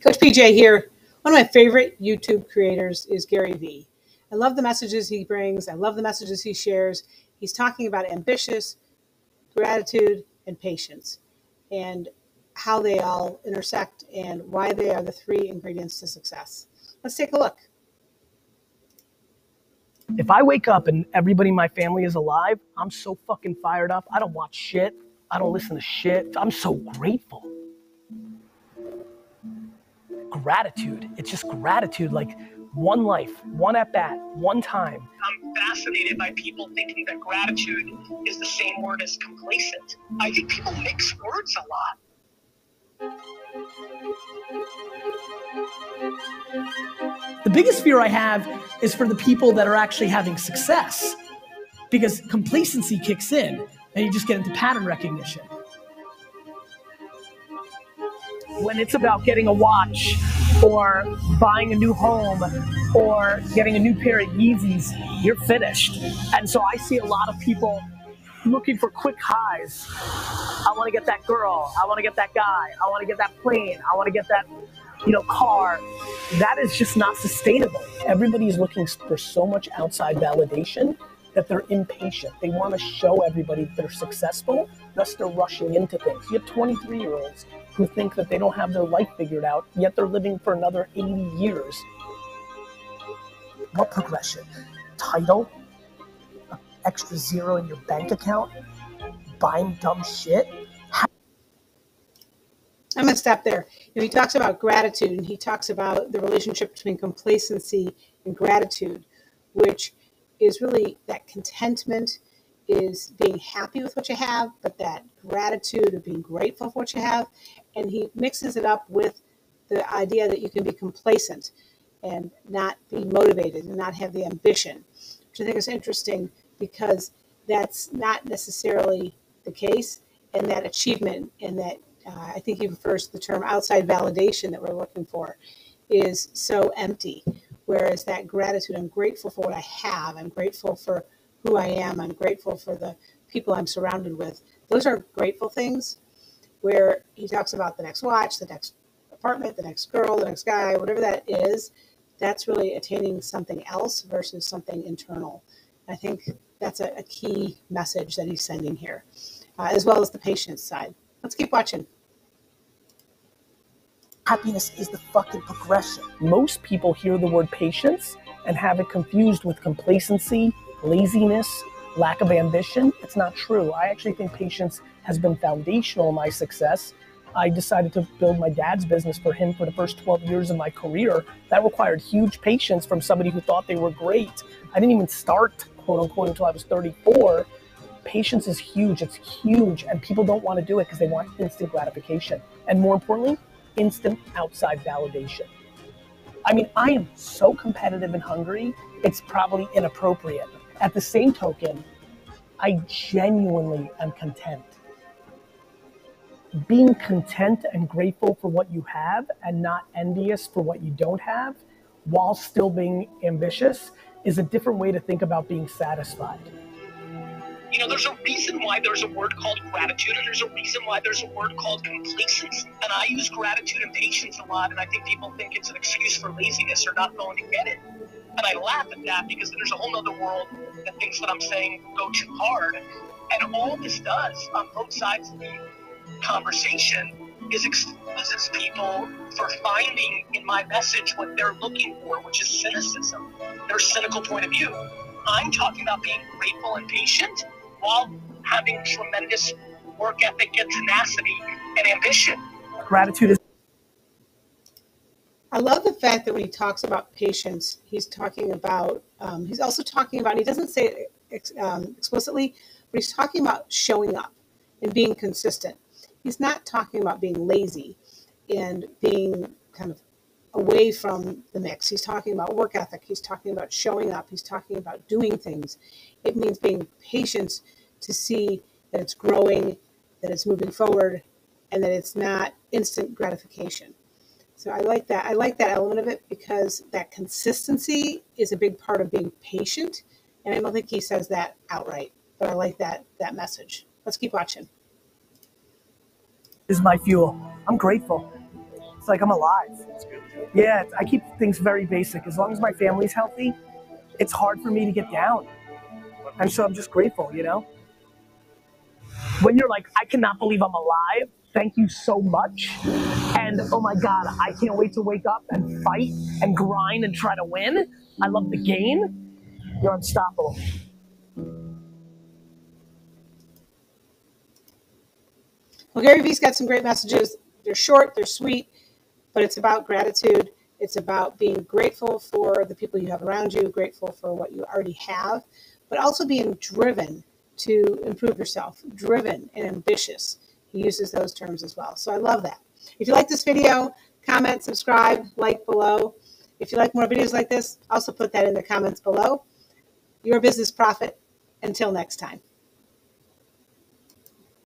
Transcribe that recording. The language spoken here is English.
Coach PJ here. One of my favorite YouTube creators is GaryVee. I love the messages he brings. I love the messages he shares. He's talking about ambitious, gratitude, and patience, and how they all intersect and why they are the three ingredients to success. Let's take a look. If I wake up and everybody in my family is alive, I'm so fucking fired up. I don't watch shit. I don't listen to shit. I'm so grateful. Gratitude. It's just gratitude, like one life, one at bat, one time. I'm fascinated by people thinking that gratitude is the same word as complacent. I think people mix words a lot. The biggest fear I have is for the people that are actually having success, because complacency kicks in and you just get into pattern recognition. When it's about getting a watch or buying a new home or getting a new pair of Yeezys, you're finished. And so I see a lot of people looking for quick highs. I want to get that girl. I want to get that guy. I want to get that plane. I want to get that, car. That is just not sustainable. Everybody is looking for so much outside validation that they're impatient. They want to show everybody they're successful, thus they're rushing into things. You have 23-year-olds who think that they don't have their life figured out, yet they're living for another 80 years. What progression? Title? An extra zero in your bank account? Buying dumb shit? I'm going to stop there. He talks about gratitude, and he talks about the relationship between complacency and gratitude, which is really that contentment is being happy with what you have, but that gratitude of being grateful for what you have. And he mixes it up with the idea that you can be complacent and not be motivated and not have the ambition, which I think is interesting because that's not necessarily the case. And that achievement and that I think he refers to the term outside validation that we're looking for is so empty. Whereas that gratitude, I'm grateful for what I have. I'm grateful for who I am. I'm grateful for the people I'm surrounded with. Those are grateful things where he talks about the next watch, the next apartment, the next girl, the next guy, whatever that is. That's really attaining something else versus something internal. I think that's a key message that he's sending here, as well as the patience side. Let's keep watching. Happiness is the fucking progression. Most people hear the word patience and have it confused with complacency, laziness, lack of ambition. It's not true. I actually think patience has been foundational in my success. I decided to build my dad's business for him for the first 12 years of my career. That required huge patience from somebody who thought they were great. I didn't even start, quote unquote, until I was 34. Patience is huge. It's huge. And people don't want to do it because they want instant gratification. And more importantly, instant outside validation. I mean, I am so competitive and hungry, it's probably inappropriate. At the same token, I genuinely am content. Being content and grateful for what you have and not envious for what you don't have, while still being ambitious, is a different way to think about being satisfied. There's a reason why there's a word called gratitude, and there's a reason why there's a word called complacency. And I use gratitude and patience a lot, and I think people think it's an excuse for laziness or not going to get it. And I laugh at that because there's a whole other world that thinks that I'm saying go too hard. And all this does on both sides of the conversation is exposes people for finding in my message what they're looking for, which is cynicism, their cynical point of view. I'm talking about being grateful and patient while having tremendous work ethic and tenacity and ambition. Gratitude is... I love the fact that when he talks about patience, he's talking about, he's also talking about, he doesn't say it explicitly, but he's talking about showing up and being consistent. He's not talking about being lazy and being kind of away from the mix. He's talking about work ethic. He's talking about showing up. He's talking about doing things. It means being patient to see that it's growing, that it's moving forward, and that it's not instant gratification. So I like that. I like that element of it because that consistency is a big part of being patient. And I don't think he says that outright, but I like that message. Let's keep watching. Is my fuel. I'm grateful. It's like I'm alive. Yeah, I keep things very basic. As long as my family's healthy, it's hard for me to get down. And so I'm just grateful, you know? When you're like, I cannot believe I'm alive, thank you so much. And oh my God, I can't wait to wake up and fight and grind and try to win. I love the game. You're unstoppable. Well, GaryVee's got some great messages. They're short, they're sweet, but it's about gratitude. It's about being grateful for the people you have around you, grateful for what you already have, but also being driven to improve yourself, driven and ambitious. He uses those terms as well. So I love that. If you like this video, comment, subscribe, like below. If you like more videos like this, also put that in the comments below. You're a business prophet. Until next time.